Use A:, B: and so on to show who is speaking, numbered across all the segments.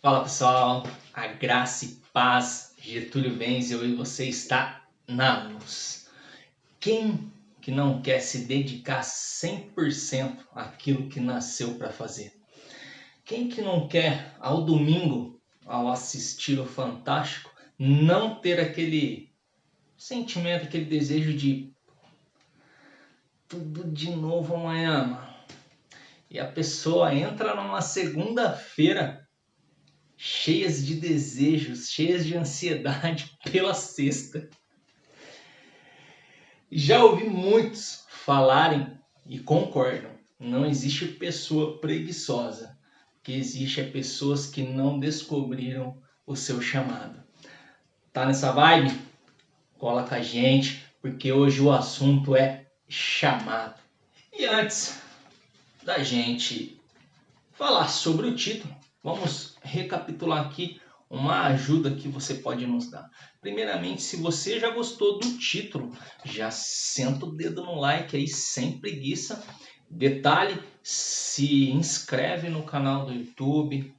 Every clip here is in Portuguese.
A: Fala pessoal, a graça e paz, Getúlio Wenzel e você está na luz. Quem que não quer se dedicar 100% àquilo que nasceu para fazer? Quem que não quer ao domingo, ao assistir o Fantástico, não ter aquele sentimento, aquele desejo de tudo de novo amanhã, mano? E a pessoa entra numa segunda-feira cheias de desejos, cheias de ansiedade pela sexta. Já ouvi muitos falarem e concordam, não existe pessoa preguiçosa, o que existe é pessoas que não descobriram o seu chamado. Tá nessa vibe? Cola com a gente, porque hoje o assunto é chamado. E antes da gente falar sobre o título, vamos recapitular aqui uma ajuda que você pode nos dar. Primeiramente, se você já gostou do título, já senta o dedo no like aí sem preguiça. Detalhe, se inscreve no canal do YouTube,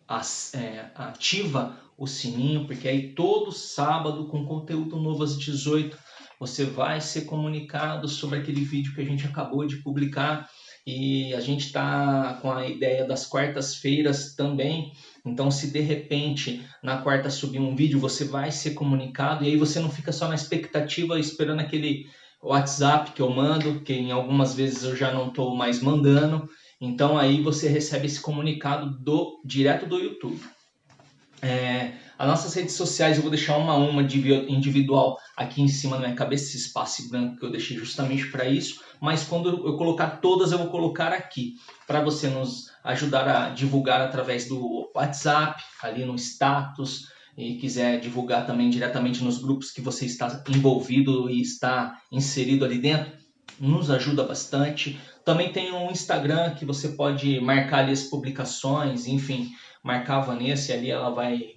A: ativa o sininho, porque aí todo sábado com conteúdo novo às 18 você vai ser comunicado sobre aquele vídeo que a gente acabou de publicar. E a gente está com a ideia das quartas-feiras também. Então, se de repente na quarta subir um vídeo, você vai ser comunicado. E aí você não fica só na expectativa esperando aquele WhatsApp que eu mando, que em algumas vezes eu já não estou mais mandando. Então aí você recebe esse comunicado direto do YouTube. As nossas redes sociais eu vou deixar uma individual aqui em cima da minha cabeça, esse espaço branco que eu deixei justamente para isso, mas quando eu colocar todas eu vou colocar aqui, para você nos ajudar a divulgar através do WhatsApp, ali no status, e quiser divulgar também diretamente nos grupos que você está envolvido e está inserido ali dentro, nos ajuda bastante. Também tem um Instagram que você pode marcar ali as publicações, enfim, marcar a Vanessa e ali ela vai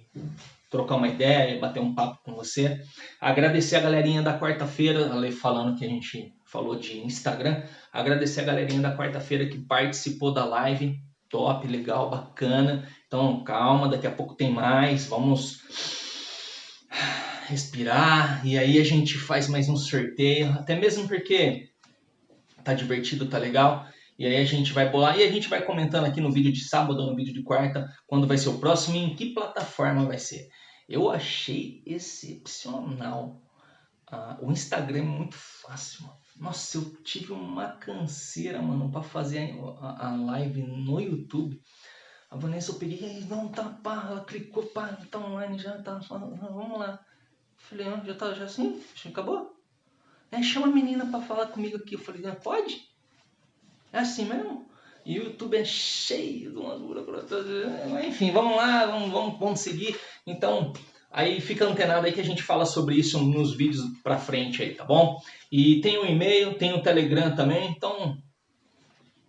A: trocar uma ideia, bater um papo com você. Agradecer a galerinha da quarta-feira, falando que a gente falou de Instagram, agradecer a galerinha da quarta-feira que participou da live, top, legal, bacana. Então calma, daqui a pouco tem mais, vamos respirar e aí a gente faz mais um sorteio, até mesmo porque tá divertido, tá legal. E aí a gente vai bolar e a gente vai comentando aqui no vídeo de sábado ou no vídeo de quarta quando vai ser o próximo e em que plataforma vai ser. Eu achei excepcional. O Instagram é muito fácil, mano. Nossa, eu tive uma canseira, mano, pra fazer a live no YouTube. A Vanessa, eu peguei, aí, não, tá, pá, ela clicou, pá, tá online, já tá, vamos lá. Falei, já tá, já assim, acabou? Chama a menina pra falar comigo aqui. Eu falei, pode? É assim mesmo? E o YouTube é cheio de umas burocracias. Enfim, vamos lá, vamos seguir. Então, aí fica antenado aí que a gente fala sobre isso nos vídeos pra frente aí, tá bom? E tem o e-mail, tem o Telegram também, então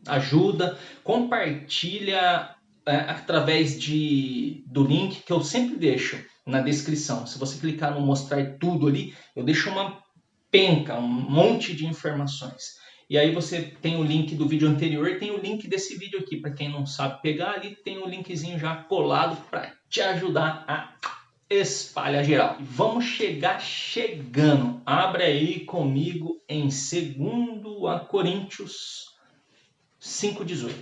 A: ajuda, compartilha através do link que eu sempre deixo na descrição. Se você clicar no mostrar tudo ali, eu deixo uma penca, um monte de informações. E aí você tem o link do vídeo anterior e tem o link desse vídeo aqui. Para quem não sabe pegar, ali tem o linkzinho já colado para te ajudar a espalhar geral. Vamos chegando. Abre aí comigo em 2 Coríntios 5,18.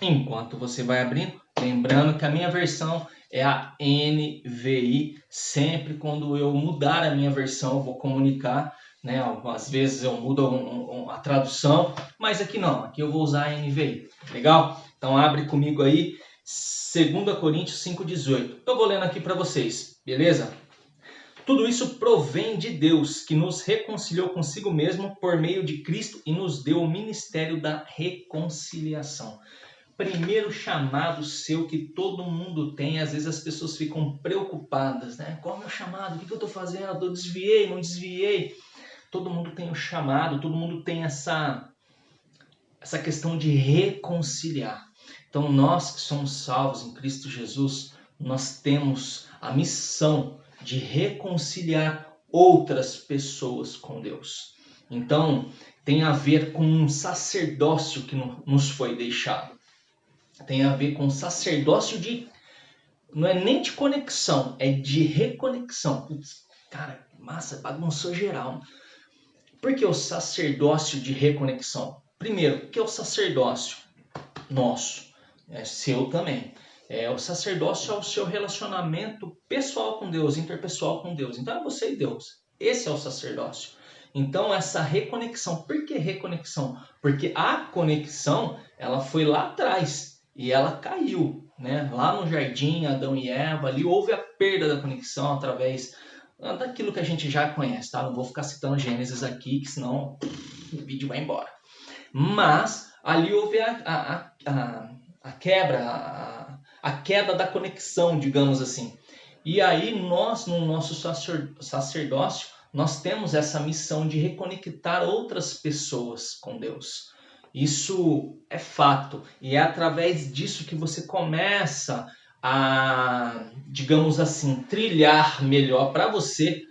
A: Enquanto você vai abrindo, lembrando que a minha versão é a NVI. Sempre quando eu mudar a minha versão, eu vou comunicar, né? Às vezes eu mudo a tradução, mas aqui não, aqui eu vou usar a NVI. Legal? Então abre comigo aí, 2 Coríntios 5,18. Eu vou lendo aqui para vocês, beleza? Tudo isso provém de Deus, que nos reconciliou consigo mesmo por meio de Cristo e nos deu o ministério da reconciliação. Primeiro chamado seu que todo mundo tem, às vezes as pessoas ficam preocupadas, né? Qual é o meu chamado? O que eu estou fazendo? Eu desviei, não desviei? Todo mundo tem o chamado, todo mundo tem essa questão de reconciliar. Então nós que somos salvos em Cristo Jesus, nós temos a missão de reconciliar outras pessoas com Deus. Então tem a ver com um sacerdócio que nos foi deixado. Tem a ver com sacerdócio de Não é nem de conexão, é de reconexão. Putz, cara, massa, bagunçou geral. Por que o sacerdócio de reconexão? Primeiro, o que é o sacerdócio? Nosso, é seu também. O sacerdócio é o seu relacionamento pessoal com Deus, interpessoal com Deus. Então é você e Deus. Esse é o sacerdócio. Então essa reconexão. Por que reconexão? Porque a conexão ela foi lá atrás e ela caiu, né? Lá no jardim, Adão e Eva, ali houve a perda da conexão através daquilo que a gente já conhece, tá? Não vou ficar citando Gênesis aqui, que senão o vídeo vai embora. Mas ali houve a quebra, a queda da conexão, digamos assim. E aí nós, no nosso sacerdócio, nós temos essa missão de reconectar outras pessoas com Deus. Isso é fato. E é através disso que você começa a, digamos assim, trilhar melhor para você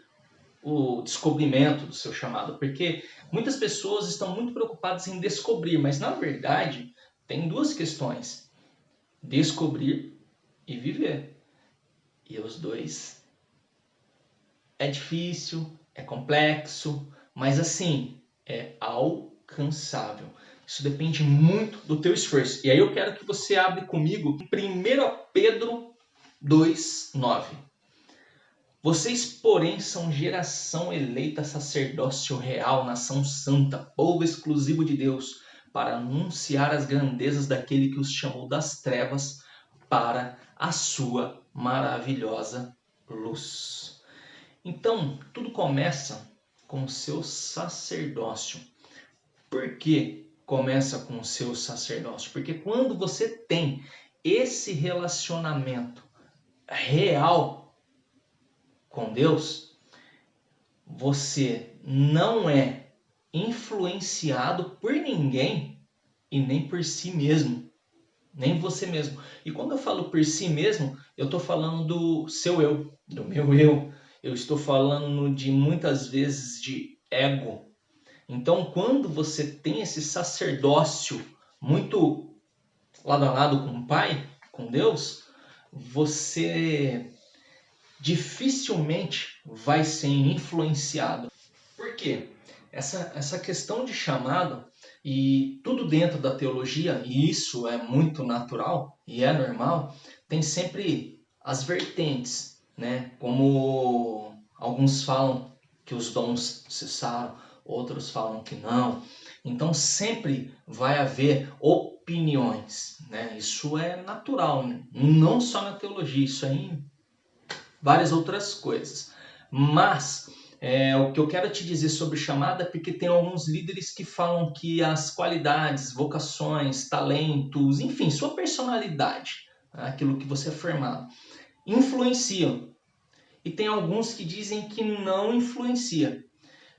A: o descobrimento do seu chamado, porque muitas pessoas estão muito preocupadas em descobrir, mas na verdade tem duas questões: descobrir e viver. E os dois é difícil, é complexo, mas assim, é alcançável. Isso depende muito do teu esforço. E aí eu quero que você abra comigo 1 Pedro 2:9. Vocês, porém, são geração eleita, sacerdócio real, nação santa, povo exclusivo de Deus, para anunciar as grandezas daquele que os chamou das trevas para a sua maravilhosa luz. Então, tudo começa com o seu sacerdócio. Por que começa com o seu sacerdócio? Porque quando você tem esse relacionamento real com Deus, você não é influenciado por ninguém e nem por si mesmo, nem você mesmo. E quando eu falo por si mesmo, eu estou falando do seu eu, do meu eu. Eu estou falando de muitas vezes de ego. Então, quando você tem esse sacerdócio muito lado a lado com o Pai, com Deus, você dificilmente vai ser influenciado. Por quê? Essa questão de chamado e tudo dentro da teologia, e isso é muito natural e é normal, tem sempre as vertentes, né? Como alguns falam que os dons cessaram, outros falam que não. Então sempre vai haver opiniões, né? Isso é natural, né? Não só na teologia, isso é em várias outras coisas. Mas o que eu quero te dizer sobre chamada é porque tem alguns líderes que falam que as qualidades, vocações, talentos, enfim, sua personalidade, aquilo que você é formado, influenciam. E tem alguns que dizem que não influencia.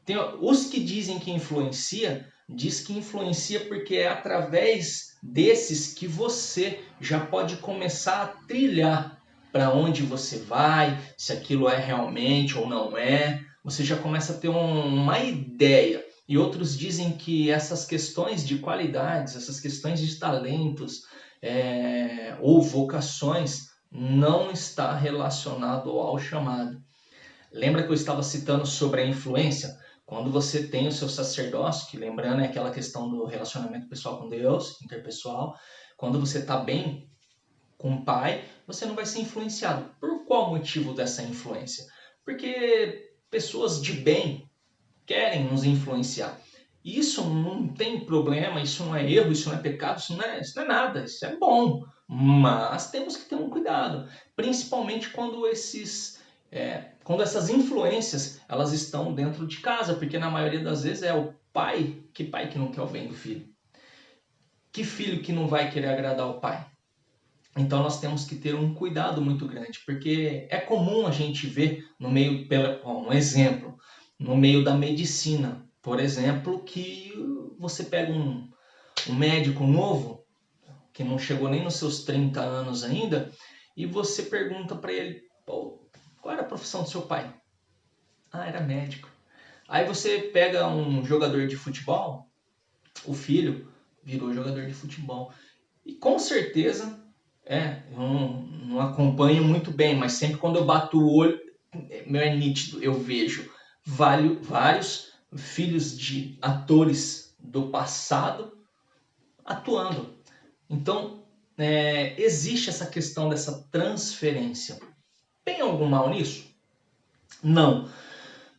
A: Tem os que dizem que influencia, diz que influencia porque é através desses que você já pode começar a trilhar para onde você vai, se aquilo é realmente ou não é. Você já começa a ter uma ideia. E outros dizem que essas questões de qualidades, essas questões de talentos ou vocações não está relacionado ao chamado. Lembra que eu estava citando sobre a influência? Quando você tem o seu sacerdócio, que lembrando é aquela questão do relacionamento pessoal com Deus, interpessoal, quando você está bem com o Pai, você não vai ser influenciado. Por qual motivo dessa influência? Porque pessoas de bem querem nos influenciar. Isso não tem problema, isso não é erro, isso não é pecado, isso não é nada, isso é bom. Mas temos que ter um cuidado, principalmente quando quando essas influências elas estão dentro de casa, porque na maioria das vezes é o pai que não quer o bem do filho. Que filho que não vai querer agradar o pai? Então nós temos que ter um cuidado muito grande, porque é comum a gente ver no meio, um exemplo, no meio da medicina, por exemplo, que você pega um médico novo, que não chegou nem nos seus 30 anos ainda, e você pergunta para ele, qual era a profissão do seu pai? Ah, era médico. Aí você pega um jogador de futebol, o filho virou jogador de futebol. E com certeza, não acompanho muito bem, mas sempre quando eu bato o olho, é nítido, eu vejo vários filhos de atores do passado atuando. Então, existe essa questão dessa transferência. Tem algum mal nisso? Não.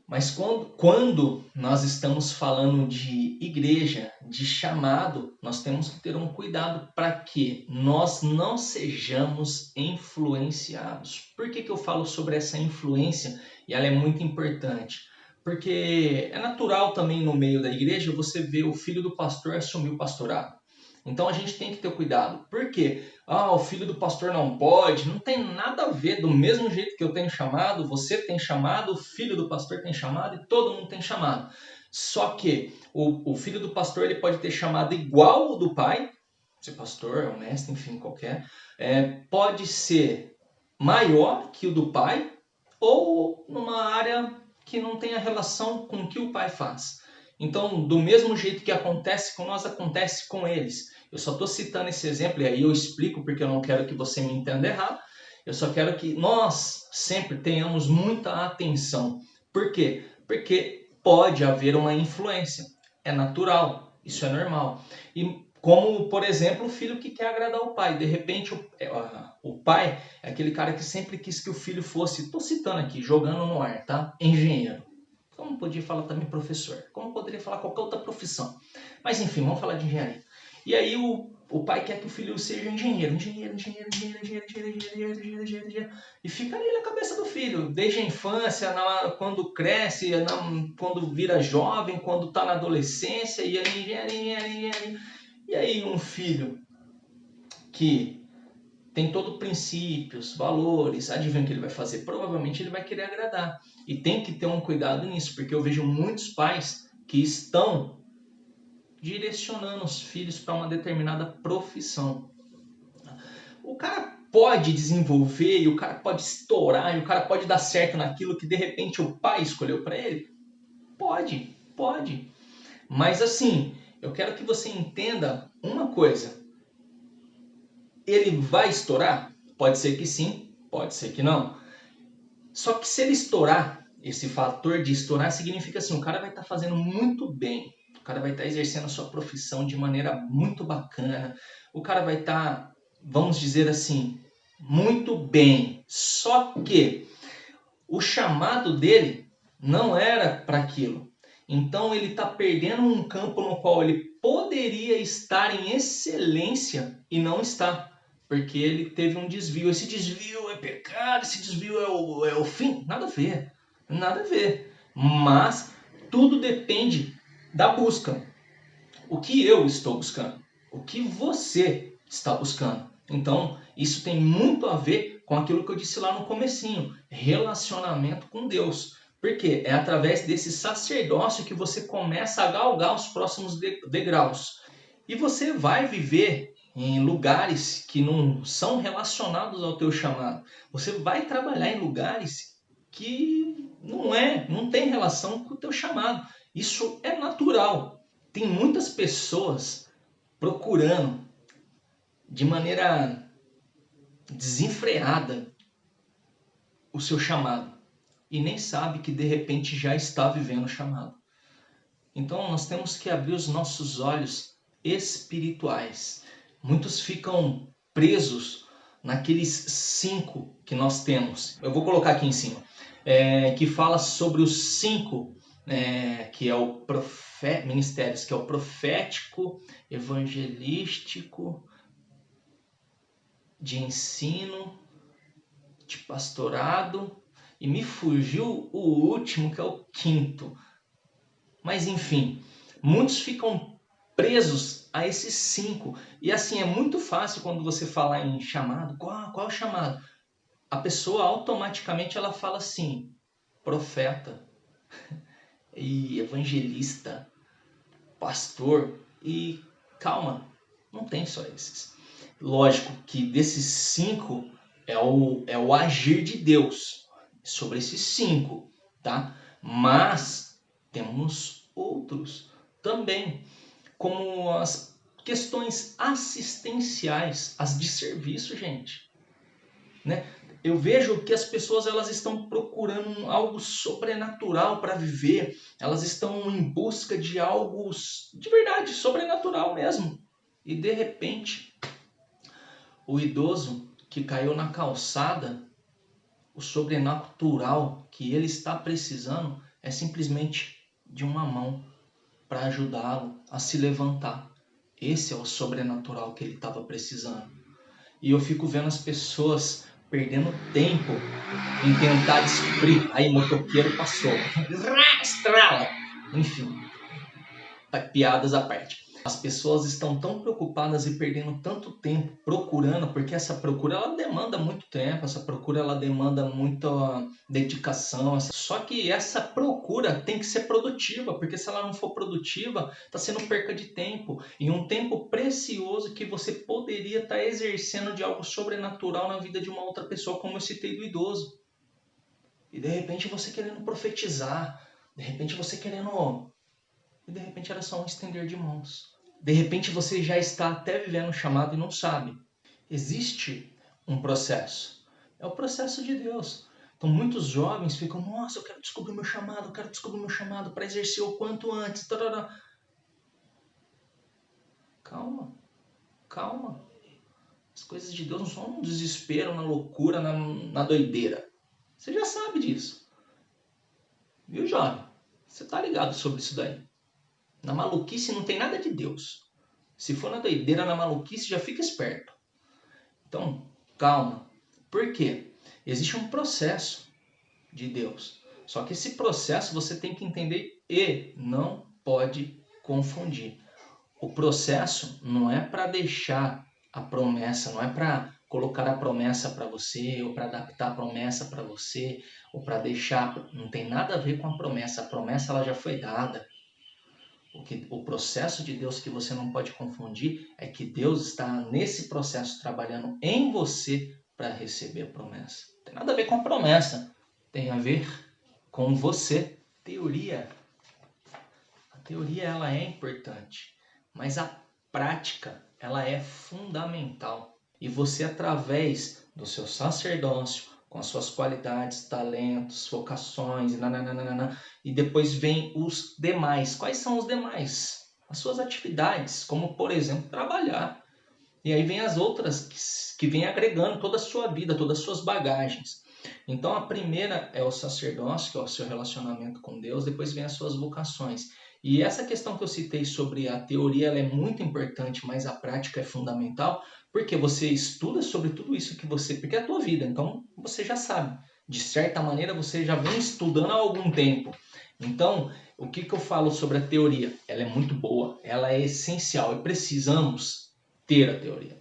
A: Mas quando nós estamos falando de igreja, de chamado, nós temos que ter um cuidado para que nós não sejamos influenciados. Por que eu falo sobre essa influência? E ela é muito importante. Porque é natural também no meio da igreja você ver o filho do pastor assumir o pastorado. Então a gente tem que ter cuidado. Por quê? O filho do pastor não pode. Não tem nada a ver. Do mesmo jeito que eu tenho chamado, você tem chamado, o filho do pastor tem chamado e todo mundo tem chamado. Só que o filho do pastor ele pode ter chamado igual o do pai, ser pastor, mestre, enfim, qualquer. Pode ser maior que o do pai ou numa área que não tenha relação com o que o pai faz. Então, do mesmo jeito que acontece com nós, acontece com eles. Eu só estou citando esse exemplo e aí eu explico porque eu não quero que você me entenda errado. Eu só quero que nós sempre tenhamos muita atenção. Por quê? Porque pode haver uma influência. É natural, isso é normal. E como, por exemplo, o filho que quer agradar o pai. De repente, o pai é aquele cara que sempre quis que o filho fosse, estou citando aqui, jogando no ar, tá? Engenheiro. Como podia falar também professor? Como poderia falar qualquer outra profissão? Mas enfim, vamos falar de engenharia. E aí o pai quer que o filho seja engenheiro. E fica ali na cabeça do filho, desde a infância, quando cresce, quando vira jovem, quando está na adolescência, e aí engenharia. E aí um filho que tem todo princípios, valores, adivinha o que ele vai fazer? Provavelmente ele vai querer agradar. E tem que ter um cuidado nisso, porque eu vejo muitos pais que estão direcionando os filhos para uma determinada profissão. O cara pode desenvolver, e o cara pode estourar, e o cara pode dar certo naquilo que de repente o pai escolheu para ele? Pode. Mas assim, eu quero que você entenda uma coisa. Ele vai estourar? Pode ser que sim, pode ser que não. Só que se ele estourar, esse fator de estourar significa assim, o cara vai estar fazendo muito bem, o cara vai estar exercendo a sua profissão de maneira muito bacana, o cara vai estar, vamos dizer assim, muito bem. Só que o chamado dele não era para aquilo. Então ele está perdendo um campo no qual ele poderia estar em excelência e não está. Porque ele teve um desvio. Esse desvio é pecado, esse desvio é o fim. Nada a ver. Nada a ver. Mas tudo depende da busca. O que eu estou buscando? O que você está buscando? Então, isso tem muito a ver com aquilo que eu disse lá no comecinho. Relacionamento com Deus. Porque é através desse sacerdócio que você começa a galgar os próximos degraus. E você vai viver em lugares que não são relacionados ao teu chamado. Você vai trabalhar em lugares que não tem relação com o teu chamado. Isso é natural. Tem muitas pessoas procurando de maneira desenfreada o seu chamado e nem sabe que de repente já está vivendo o chamado. Então nós temos que abrir os nossos olhos espirituais. Muitos ficam presos naqueles 5 que nós temos. Eu vou colocar aqui em cima, que fala sobre os 5, que é o ministérios, que é o profético, evangelístico, de ensino, de pastorado, e me fugiu o último, que é o 5º. Mas enfim, muitos ficam presos a esses 5. E assim, é muito fácil quando você falar em chamado. Qual é o chamado? A pessoa automaticamente ela fala assim, profeta, e evangelista, pastor. E calma, não tem só esses. Lógico que desses 5 é o agir de Deus sobre esses 5, tá? Mas temos outros também, como as questões assistenciais, as de serviço, gente. né? Eu vejo que as pessoas elas estão procurando algo sobrenatural para viver, elas estão em busca de algo de verdade, sobrenatural mesmo. E de repente, o idoso que caiu na calçada, o sobrenatural que ele está precisando é simplesmente de uma mão para ajudá-lo a se levantar. Esse é o sobrenatural que ele estava precisando. E eu fico vendo as pessoas perdendo tempo em tentar descobrir. Aí, motoqueiro passou. Estrala! Enfim, piadas à parte. As pessoas estão tão preocupadas e perdendo tanto tempo procurando, porque essa procura ela demanda muito tempo, essa procura ela demanda muita dedicação. Só que essa procura tem que ser produtiva, porque se ela não for produtiva, está sendo perca de tempo. E um tempo precioso que você poderia estar exercendo de algo sobrenatural na vida de uma outra pessoa, como eu citei do idoso. E de repente você querendo profetizar, de repente você querendo... E de repente era só um estender de mãos. De repente você já está até vivendo o chamado e não sabe. Existe um processo. É o processo de Deus. Então muitos jovens ficam, nossa, eu quero descobrir o meu chamado, eu quero descobrir o meu chamado para exercer o quanto antes. Tarará. Calma, calma. As coisas de Deus não são no desespero, na loucura, na doideira. Você já sabe disso. Viu, jovem? Você tá ligado sobre isso daí. Na maluquice não tem nada de Deus. Se for na doideira, na maluquice, já fica esperto. Então, calma. Por quê? Existe um processo de Deus. Só que esse processo você tem que entender e não pode confundir. O processo não é para deixar a promessa, não é para colocar a promessa para você, ou para adaptar a promessa para você, ou para deixar... Não tem nada a ver com a promessa. A promessa ela já foi dada. O processo de Deus que você não pode confundir é que Deus está nesse processo trabalhando em você para receber a promessa. Não tem nada a ver com a promessa, tem a ver com você. A teoria ela é importante, mas a prática ela é fundamental. E você, através do seu sacerdócio, com as suas qualidades, talentos, vocações, nananana, e depois vem os demais. Quais são os demais? As suas atividades, como por exemplo, trabalhar. E aí vem as outras que vêm agregando toda a sua vida, todas as suas bagagens. Então a primeira é o sacerdócio, que é o seu relacionamento com Deus, depois vem as suas vocações. E essa questão que eu citei sobre a teoria, ela é muito importante, mas a prática é fundamental, porque você estuda sobre tudo isso que você... Porque é a tua vida, então você já sabe. De certa maneira, você já vem estudando há algum tempo. Então, o que eu falo sobre a teoria? Ela é muito boa, ela é essencial e precisamos ter a teoria.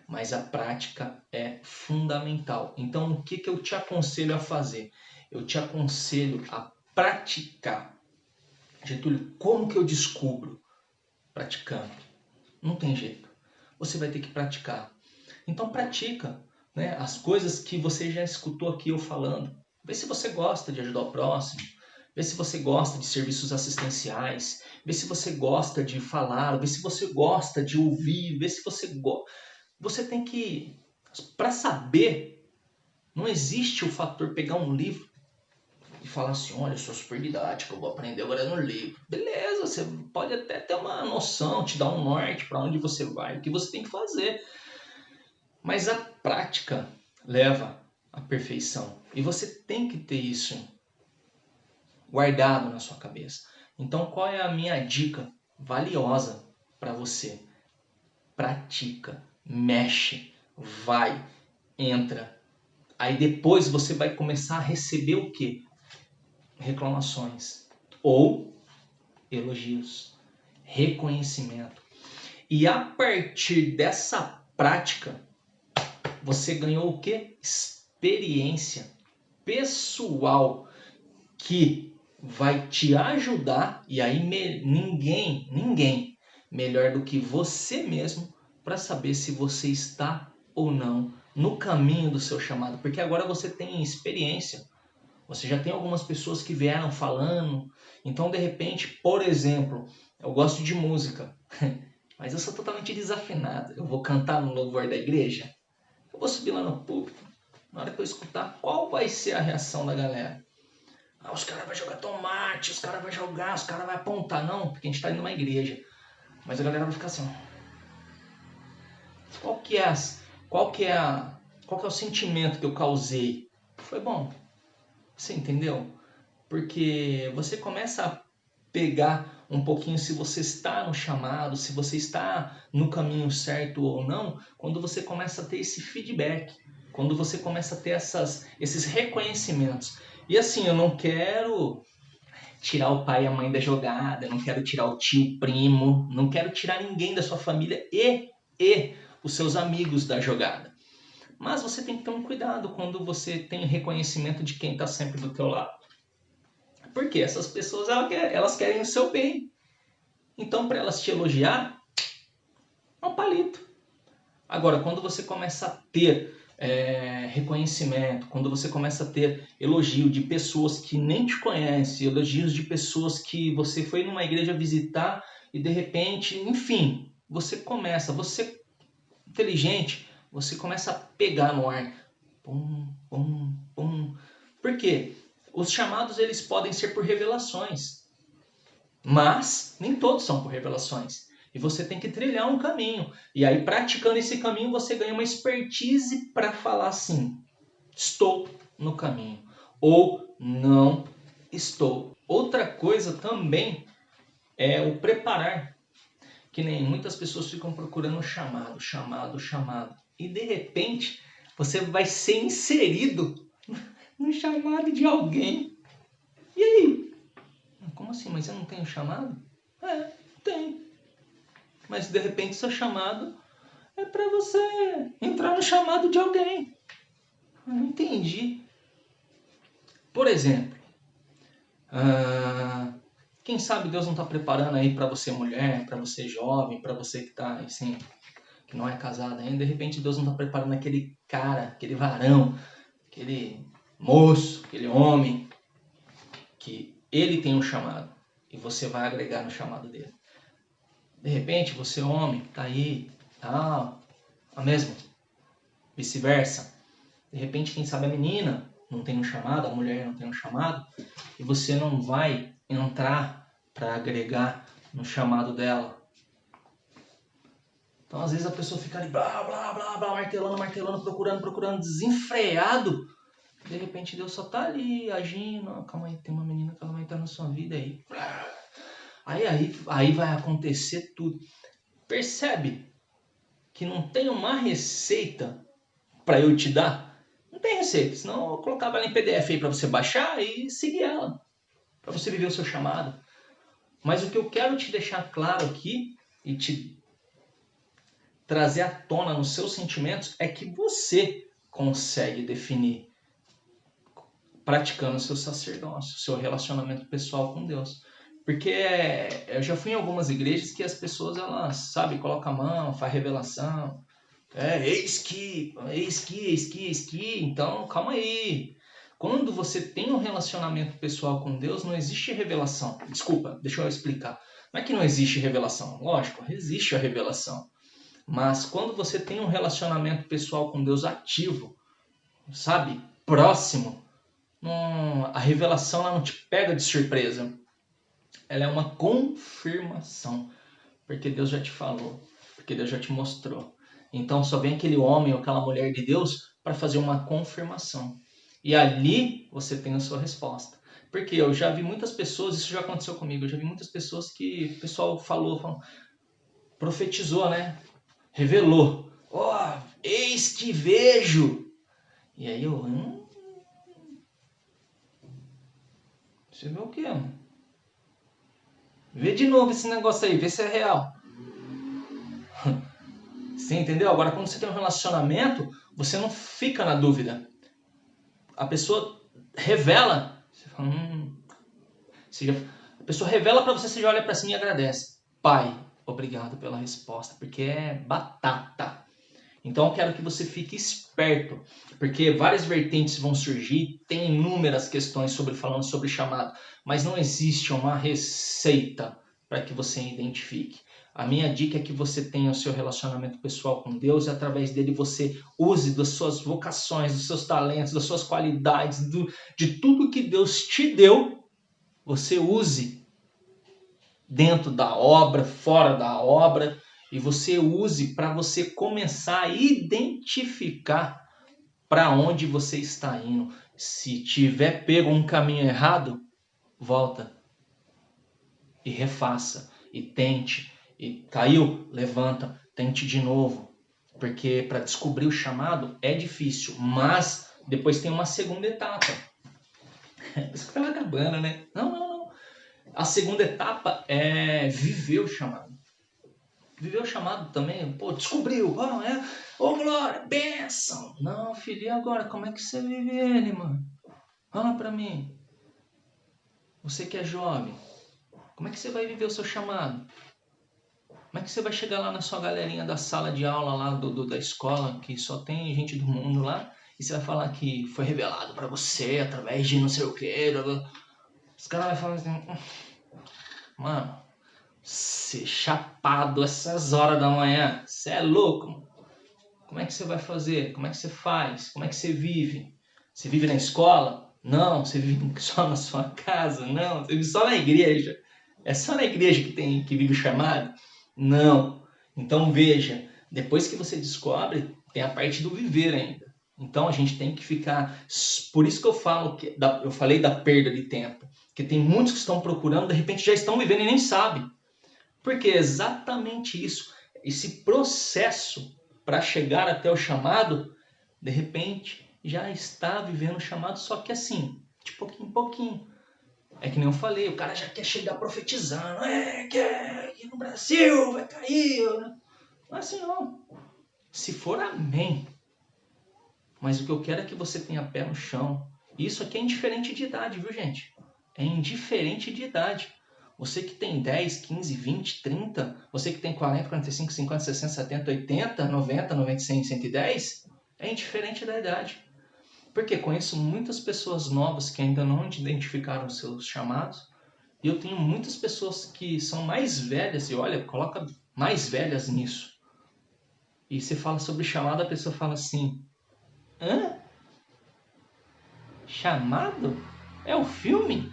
A: Mas a prática é fundamental. Então, o que eu te aconselho a fazer? Eu te aconselho a praticar. Getúlio, como que eu descubro? Praticando. Não tem jeito. Você vai ter que praticar. Então pratica, né? As coisas que você já escutou aqui eu falando. Vê se você gosta de ajudar o próximo. Vê se você gosta de serviços assistenciais. Vê se você gosta de falar. Vê se você gosta de ouvir. Vê se você gosta. Você tem que... Para saber, não existe o fator pegar um livro e falar assim, olha, eu sou super didático, eu vou aprender agora no livro. Beleza, você pode até ter uma noção, te dar um norte para onde você vai, o que você tem que fazer. Mas a prática leva à perfeição. E você tem que ter isso guardado na sua cabeça. Então, qual é a minha dica valiosa para você? Pratica, mexe, vai, entra. Aí depois você vai começar a receber o quê? Reclamações ou elogios, reconhecimento. E a partir dessa prática, você ganhou o quê? Experiência pessoal que vai te ajudar, e aí ninguém melhor do que você mesmo para saber se você está ou não no caminho do seu chamado, porque agora você tem experiência. Você já tem algumas pessoas que vieram falando. Então, de repente, por exemplo, eu gosto de música, mas eu sou totalmente desafinado. Eu vou cantar no louvor da igreja, eu vou subir lá no púlpito. que eu escutar, qual vai ser a reação da galera? Ah, os caras vão jogar tomate, os caras vão jogar, os caras vão apontar. Não, porque a gente tá indo numa igreja. Mas a galera vai ficar assim, qual que é o sentimento que eu causei? Foi bom. Você entendeu? Porque você começa a pegar um pouquinho se você está no chamado, se você está no caminho certo ou não, quando você começa a ter esse feedback, quando você começa a ter esses reconhecimentos. E assim, eu não quero tirar o pai e a mãe da jogada, eu não quero tirar o tio, o primo, não quero tirar ninguém da sua família e os seus amigos da jogada. Mas você tem que ter um cuidado quando você tem reconhecimento de quem está sempre do teu lado. Porque essas pessoas elas querem o seu bem. Então, para elas te elogiar, é um palito. Agora, quando você começa a ter reconhecimento, quando você começa a ter elogio de pessoas que nem te conhecem, elogios de pessoas que você foi numa igreja visitar e de repente, enfim, você inteligente, você começa a pegar no ar. Pum, pum, pum. Por quê? Os chamados eles podem ser por revelações, mas nem todos são por revelações. E você tem que trilhar um caminho. E aí, praticando esse caminho, você ganha uma expertise para falar assim, estou no caminho. Ou não estou. Outra coisa também é o preparar. Que nem muitas pessoas ficam procurando chamado. E de repente, você vai ser inserido no chamado de alguém. E aí? Como assim? Mas eu não tenho chamado? Tem. Mas de repente seu chamado é para você entrar no chamado de alguém. Eu não entendi. Por exemplo, quem sabe Deus não está preparando aí para você mulher, para você jovem, para você que tá assim, que não é casado ainda. De repente Deus não está preparando aquele cara, aquele varão, aquele moço, aquele homem que ele tem um chamado e você vai agregar no chamado dele. De repente, você homem, tá aí, a mesma, vice-versa. De repente, quem sabe a menina não tem um chamado, a mulher não tem um chamado, e você não vai entrar para agregar no chamado dela. Então, às vezes a pessoa fica ali, blá, blá, blá, blá, martelando, procurando, desenfreado. De repente, Deus só tá ali, agindo. Calma aí, tem uma menina que ela vai entrar na sua vida aí. Aí vai acontecer tudo. Percebe que não tem uma receita para eu te dar? Não tem receita, senão eu colocava ela em PDF aí para você baixar e seguir ela, para você viver o seu chamado. Mas o que eu quero te deixar claro aqui e te trazer à tona nos seus sentimentos é que você consegue definir, praticando o seu sacerdócio, o seu relacionamento pessoal com Deus. Porque eu já fui em algumas igrejas que as pessoas, elas, sabe, colocam a mão, faz revelação. Eis que. Então, calma aí. Quando você tem um relacionamento pessoal com Deus, não existe revelação. Desculpa, deixa eu explicar. Não é que não existe revelação. Lógico, existe a revelação. Mas quando você tem um relacionamento pessoal com Deus ativo, sabe, próximo, a revelação ela não te pega de surpresa. Ela é uma confirmação, porque Deus já te falou, porque Deus já te mostrou. Então só vem aquele homem ou aquela mulher de Deus para fazer uma confirmação. E ali você tem a sua resposta. Porque eu já vi muitas pessoas, isso já aconteceu comigo, eu já vi muitas pessoas que o pessoal falou, profetizou, né? Revelou. Eis que vejo. E aí eu... Você vê o quê, mano? Vê de novo esse negócio aí, vê se é real. Você entendeu? Agora, quando você tem um relacionamento, você não fica na dúvida. A pessoa revela. Você fala, a pessoa revela pra você, você já olha pra cima e agradece. Pai, obrigado pela resposta, porque é batata. Então eu quero que você fique esperto, porque várias vertentes vão surgir, tem inúmeras questões falando sobre chamado, mas não existe uma receita para que você identifique. A minha dica é que você tenha o seu relacionamento pessoal com Deus e através dele você use das suas vocações, dos seus talentos, das suas qualidades, de tudo que Deus te deu, você use dentro da obra, fora da obra, e você use para você começar a identificar para onde você está indo. Se tiver pego um caminho errado, volta e refaça e tente. E caiu, levanta, tente de novo. Porque para descobrir o chamado é difícil, mas depois tem uma segunda etapa. Isso que estava acabando, né? Não. A segunda etapa é viver o chamado. Viver o chamado também, pô, descobriu, ô glória, bênção. Não, filho, e agora? Como é que você vive ele, mano? Fala pra mim. Você que é jovem, como é que você vai viver o seu chamado? Como é que você vai chegar lá na sua galerinha da sala de aula lá da escola, que só tem gente do mundo lá, e você vai falar que foi revelado pra você através de não sei o que. Os caras vão falar assim, mano, ser chapado essas horas da manhã, você é louco, mano. Como é que você vai fazer? Como é que você faz? Como é que você vive? Você vive na escola? Não. Você vive só na sua casa? Não. Você vive só na igreja? É só na igreja que vive o chamado? Não. Então veja, depois que você descobre, tem a parte do viver ainda. Então a gente tem que ficar... Por isso que eu falo eu falei da perda de tempo. Porque tem muitos que estão procurando, de repente já estão vivendo e nem sabem. Porque é exatamente isso. Esse processo para chegar até o chamado, de repente já está vivendo o chamado, só que assim, de pouquinho em pouquinho. É que nem eu falei, o cara já quer chegar profetizando, quer ir no Brasil, vai cair. Não é assim não. Se for, amém. Mas o que eu quero é que você tenha pé no chão. Isso aqui é indiferente de idade, viu, gente? É indiferente de idade. Você que tem 10, 15, 20, 30, você que tem 40, 45, 50, 60, 70, 80, 90, 90, 100, 110, é indiferente da idade. Porque conheço muitas pessoas novas que ainda não identificaram os seus chamados, e eu tenho muitas pessoas que são mais velhas, e olha, coloca mais velhas nisso. E você fala sobre chamado, a pessoa fala assim, hã? Chamado? É o filme?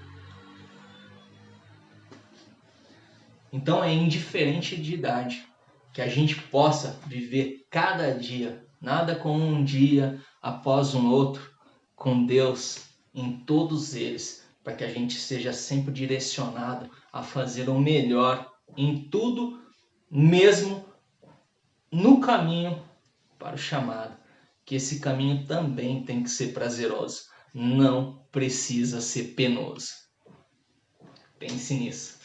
A: Então é indiferente de idade, que a gente possa viver cada dia, nada como um dia após um outro, com Deus em todos eles, para que a gente seja sempre direcionado a fazer o melhor em tudo, mesmo no caminho para o chamado, que esse caminho também tem que ser prazeroso, não precisa ser penoso. Pense nisso.